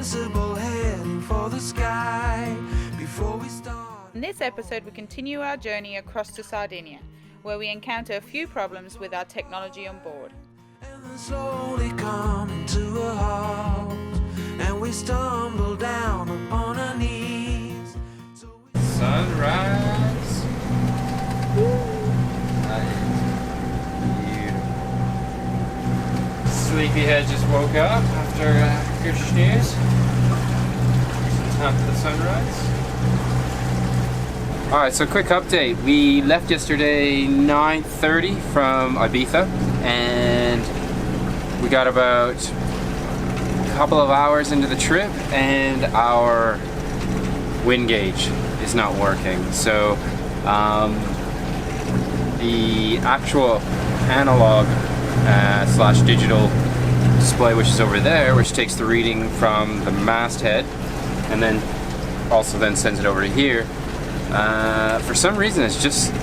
invincible, heading for the sky. Before we start. In this episode, we continue our journey across to Sardinia, where we encounter a few problems with our technology on board. And then slowly coming to a halt, and we stumble down upon our knees. Sunrise. Sleepyhead just woke up after good snooze. Time for the sunrise. Alright, so quick update. We left yesterday 9:30 from Ibiza, and we got about a couple of hours into the trip and our wind gauge is not working. So the actual analog slash digital display, which is over there, which takes the reading from the masthead and then also then sends it over to here, for some reason it's just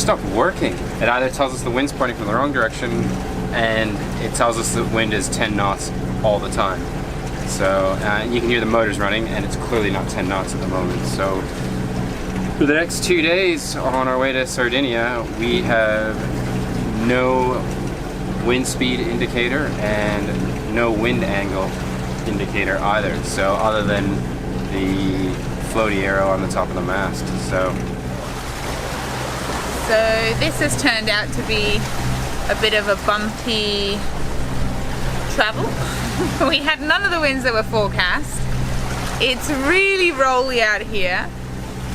stopped working. It either tells us the wind's pointing from the wrong direction, and it tells us the wind is 10 knots all the time. So you can hear the motors running, and it's clearly not 10 knots at the moment. So for the next 2 days on our way to Sardinia, we have no wind speed indicator and no wind angle indicator either. So other than the floaty arrow on the top of the mast. So this has turned out to be a bit of a bumpy travel. We had none of the winds that were forecast. It's really rolly out here,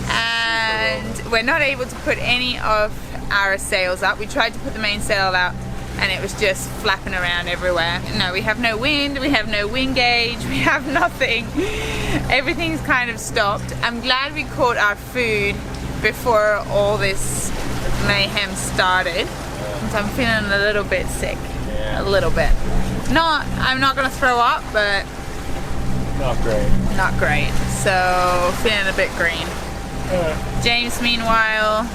and we're not able to put any of our sails up. We tried to put the mainsail out and it was just flapping around everywhere. No, we have no wind, we have no wind gauge, we have nothing. Everything's kind of stopped. I'm glad we caught our food before all this mayhem started. So I'm feeling a little bit sick. Yeah. A little bit. I'm not gonna throw up, but not great. Not great. So feeling a bit green. James, meanwhile,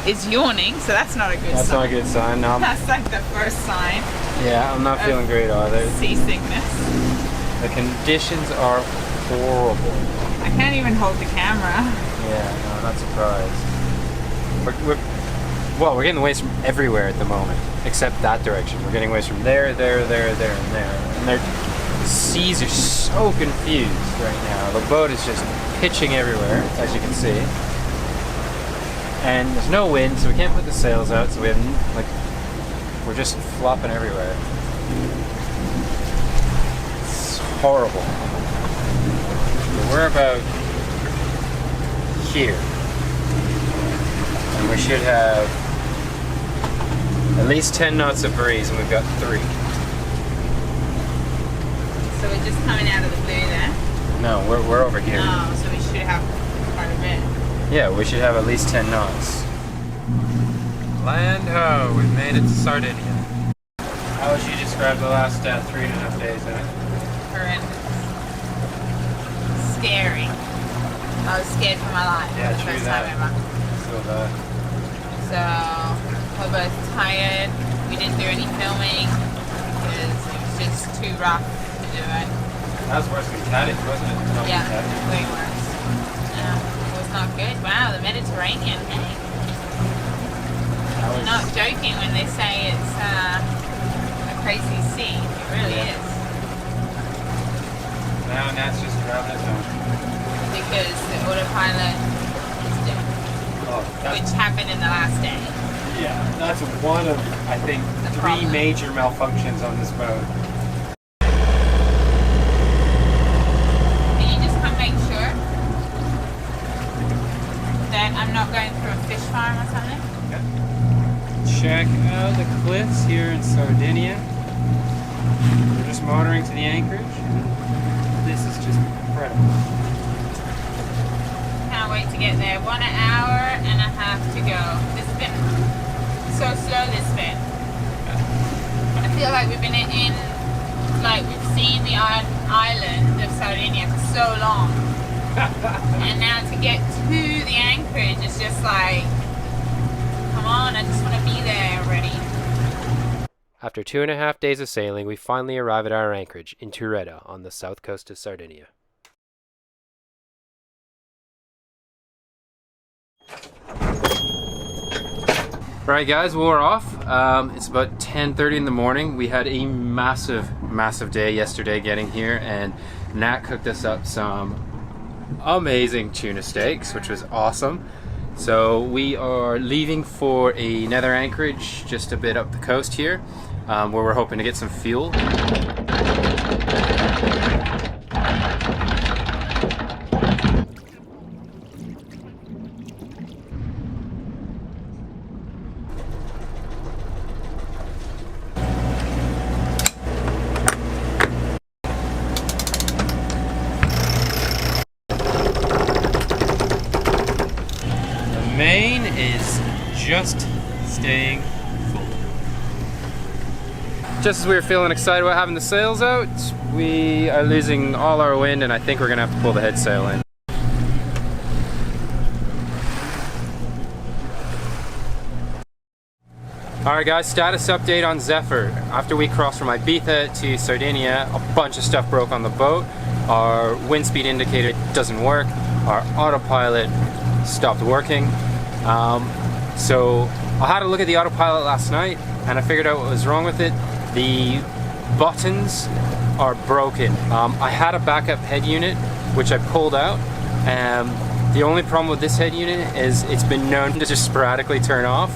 is yawning, so that's not a good sign. That's not a good sign, no. That's like the first sign. Yeah, I'm not feeling great either. Seasickness. The conditions are horrible. I can't even hold the camera. Yeah, no, I'm not surprised. We're getting waves from everywhere at the moment, except that direction. We're getting waves from there, and there. And the seas are so confused right now. The boat is just pitching everywhere, as you can see. And there's no wind, so we can't put the sails out, so we're just flopping everywhere. It's horrible. So we're about here. And we should have at least 10 knots of breeze, and we've got 3. So we're just coming out of the blue there? No, we're over here. Oh, so we should have quite a bit. Yeah, we should have at least 10 knots. Land ho, we've made it to Sardinia. How would you describe the last 3.5 days, Horrendous. Scary. I was scared for my life for the first time ever. So bad. So we're both tired. We didn't do any filming because it was just too rough to do it. That was worse than Cadiz, wasn't it? Yeah, way worse. It was not good. Wow, the Mediterranean, hey? I'm not joking when they say it's a crazy sea. It really is. Now Nat's just driving his own. Because the autopilot is dead. Which happened in the last day. Yeah, that's one of, I think, 3 major malfunctions on this boat. Can you just come make sure that I'm not going through a fish farm or something? Okay. Check out the cliffs here in Sardinia. We're just motoring to the anchorage. This is just incredible. Can't wait to get there. 1 hour and a half to go. This has been so slow, this bit. I feel like we've been we've seen the island of Sardinia for so long. And now to get to the anchorage is just like, come on, I just want to be there already. After 2.5 days of sailing, we finally arrive at our anchorage in Tureta on the south coast of Sardinia. Alright guys, well, we're off. It's about 10:30 in the morning. We had a massive day yesterday getting here, and Nat cooked us up some amazing tuna steaks, which was awesome. So we are leaving for another anchorage just a bit up the coast here, where we're hoping to get some fuel. Main is just staying full. Just as we were feeling excited about having the sails out, we are losing all our wind, and I think we're gonna have to pull the head sail in. Alright guys, status update on Zephyr. After we crossed from Ibiza to Sardinia, a bunch of stuff broke on the boat. Our wind speed indicator doesn't work. Our autopilot stopped working. So I had a look at the autopilot last night and I figured out what was wrong with it. The buttons are broken. I had a backup head unit which I pulled out. The only problem with this head unit is it's been known to just sporadically turn off.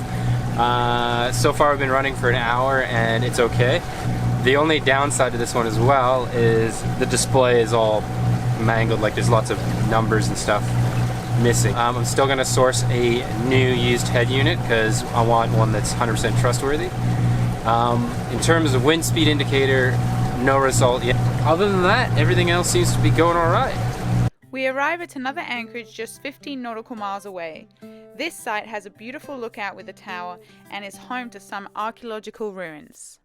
So far I've been running for an hour and it's okay. The only downside to this one as well is the display is all mangled, like there's lots of numbers and stuff missing. I'm still going to source a new used head unit because I want one that's 100% trustworthy. In terms of wind speed indicator, no result yet. Other than that, everything else seems to be going alright. We arrive at another anchorage just 15 nautical miles away. This site has a beautiful lookout with a tower and is home to some archaeological ruins.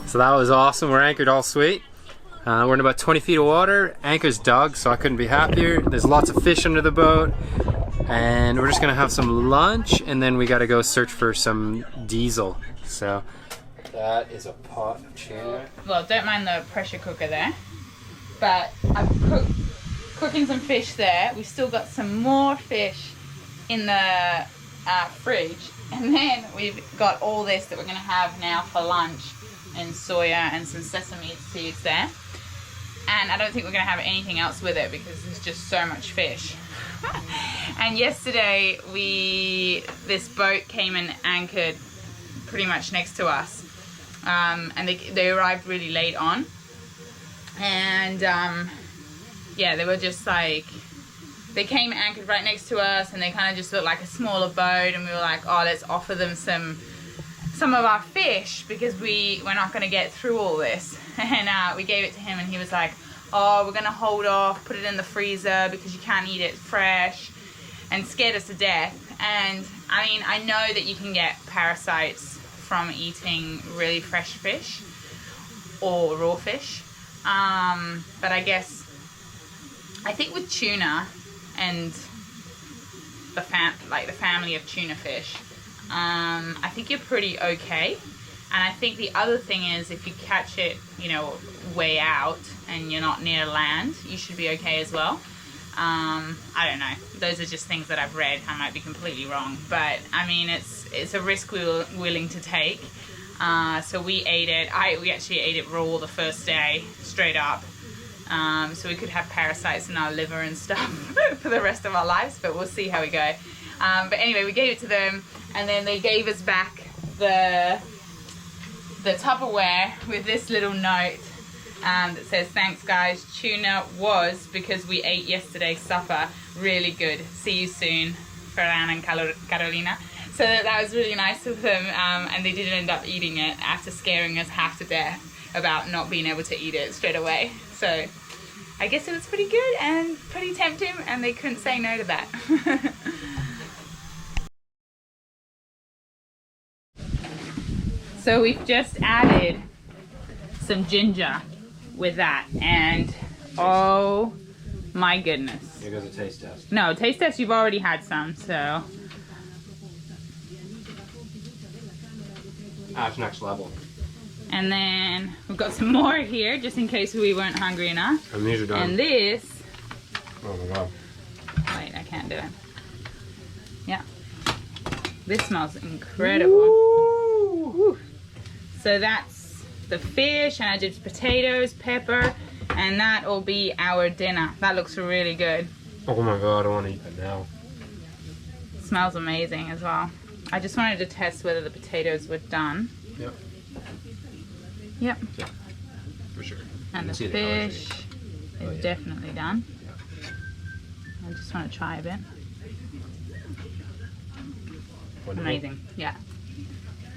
So that was awesome. We're anchored all sweet. We're in about 20 feet of water. Anchor's dug, so I couldn't be happier. There's lots of fish under the boat. And we're just gonna have some lunch and then we gotta go search for some diesel. So that is a pot of tuna. Well, don't mind the pressure cooker there. But I'm cooking some fish there. We've still got some more fish in the fridge. And then we've got all this that we're gonna have now for lunch. And soya and some sesame seeds there, and I don't think we're gonna have anything else with it because there's just so much fish. And yesterday this boat came and anchored pretty much next to us, and they arrived really late on, and yeah, they were just like, they came anchored right next to us and they kind of just looked like a smaller boat, and we were like, oh, let's offer them some of our fish because we're not going to get through all this. And we gave it to him and he was like, oh, we're going to hold off, put it in the freezer because you can't eat it fresh, and scared us to death. And I mean, I know that you can get parasites from eating really fresh fish or raw fish, but I think with tuna and the family of tuna fish, I think you're pretty okay. And I think the other thing is if you catch it, you know, way out and you're not near land, you should be okay as well. I don't know. Those are just things that I've read. I might be completely wrong, but I mean, it's a risk we were willing to take. So we ate it. We actually ate it raw the first day, straight up. So we could have parasites in our liver and stuff for the rest of our lives, but we'll see how we go. But anyway, we gave it to them, and then they gave us back the Tupperware with this little note that says, thanks guys, tuna was, because we ate yesterday's supper, really good. See you soon, Ferran and Carolina. So that was really nice of them, and they didn't end up eating it after scaring us half to death about not being able to eat it straight away. So I guess it was pretty good and pretty tempting, and they couldn't say no to that. So we've just added some ginger with that, and oh my goodness. Here goes a taste test. No, taste test, you've already had some, so. That's next level. And then we've got some more here, just in case we weren't hungry enough. And these are done. And this, Oh my god. wait, I can't do it. Yeah. This smells incredible. Woo. So that's the fish, and I did potatoes, pepper, and that will be our dinner. That looks really good. Oh my god, I want to eat that now. Smells amazing as well. I just wanted to test whether the potatoes were done. Yep. Yep. Yeah, for sure. And the fish is definitely done. Yeah. I just want to try a bit. Wonderful. Amazing. Yeah.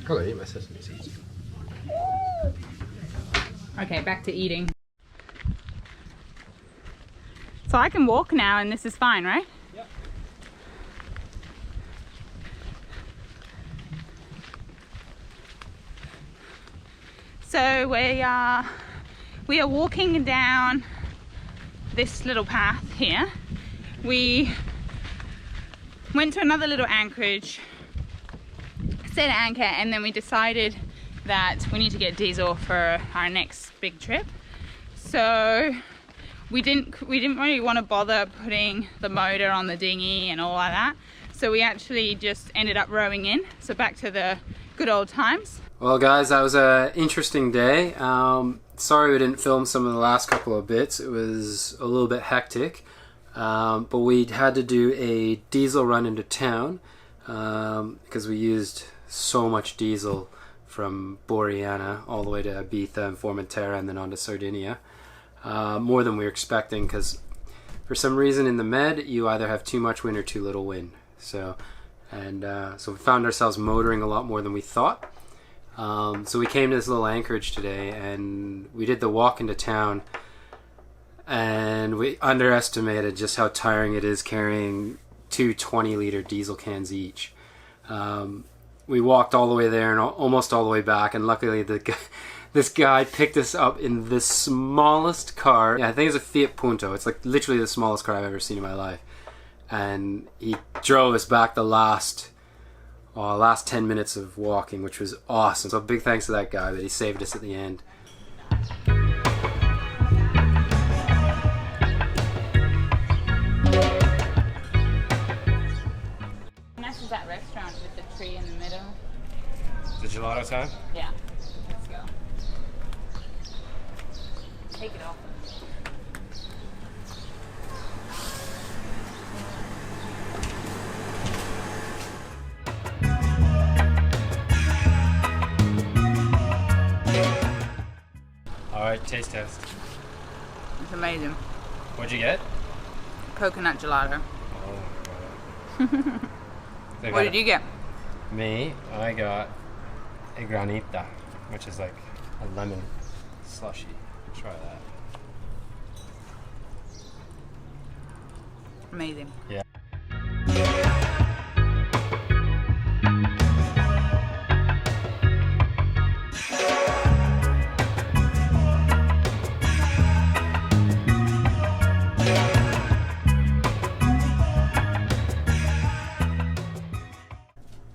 Oh, I ate my sesame seeds. Okay, back to eating. So I can walk now and this is fine, right? Yep. So we are walking down this little path here. We went to another little anchorage, set anchor, and then we decided that we need to get diesel for our next big trip. So we didn't really want to bother putting the motor on the dinghy and all of that. So we actually just ended up rowing in. So back to the good old times. Well guys, that was an interesting day. Sorry we didn't film some of the last couple of bits. It was a little bit hectic. But we had to do a diesel run into town because we used so much diesel from Borriana all the way to Ibiza and Formentera and then on to Sardinia. More than we were expecting, because for some reason in the Med you either have too much wind or too little wind. So we found ourselves motoring a lot more than we thought. So we came to this little anchorage today and we did the walk into town, and we underestimated just how tiring it is carrying two 20-liter diesel cans each. We walked all the way there and almost all the way back, and luckily this guy picked us up in the smallest car. Yeah, I think it's a Fiat Punto. It's like literally the smallest car I've ever seen in my life. And he drove us back the last 10 minutes of walking, which was awesome. So big thanks to that guy that he saved us at the end. Nice is that restaurant with the tree in the middle. The gelato time? Yeah. Let's go. Take it off. Alright, taste test. It's amazing. What'd you get? Coconut gelato. Oh my god. What did you get? Me, I got a granita, which is like a lemon slushy. Try that. Amazing. Yeah.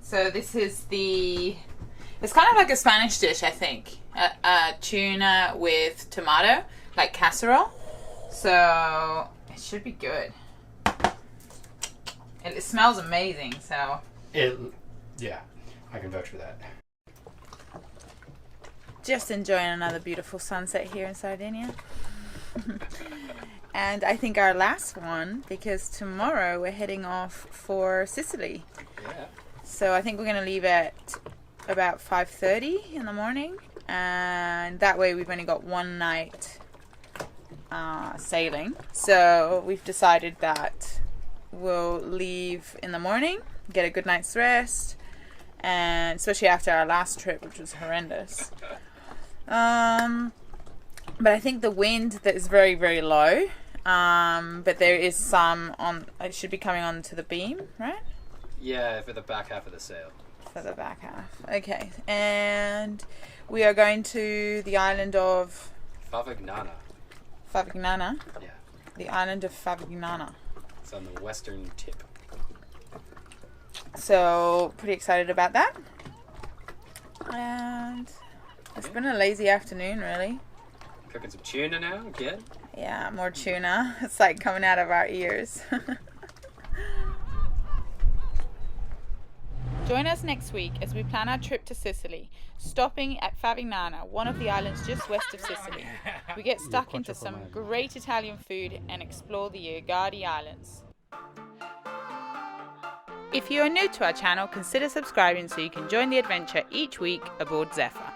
So this is it's kind of like a Spanish dish, I think. Tuna with tomato, like casserole. So it should be good. It smells amazing, so. Yeah, I can vouch for that. Just enjoying another beautiful sunset here in Sardinia. And I think our last one, because tomorrow we're heading off for Sicily. Yeah. So I think we're going to leave at about 5:30 in the morning. and that way we've only got one night sailing. So we've decided that we'll leave in the morning, get a good night's rest, and especially after our last trip, which was horrendous. But I think the wind that is very, very low, but there is some on, it should be coming onto the beam, right? Yeah, for the back half of the sail. For the back half. Okay, and we are going to the island of Favignana. Favignana? Yeah. The island of Favignana. It's on the western tip. So, pretty excited about that. And it's been a lazy afternoon, really. Cooking some tuna now again. Yeah, more tuna. It's like coming out of our ears. Join us next week as we plan our trip to Sicily, stopping at Favignana, one of the islands just west of Sicily. We get stuck into some great Italian food and explore the Egadi Islands. If you are new to our channel, consider subscribing so you can join the adventure each week aboard Zephyr.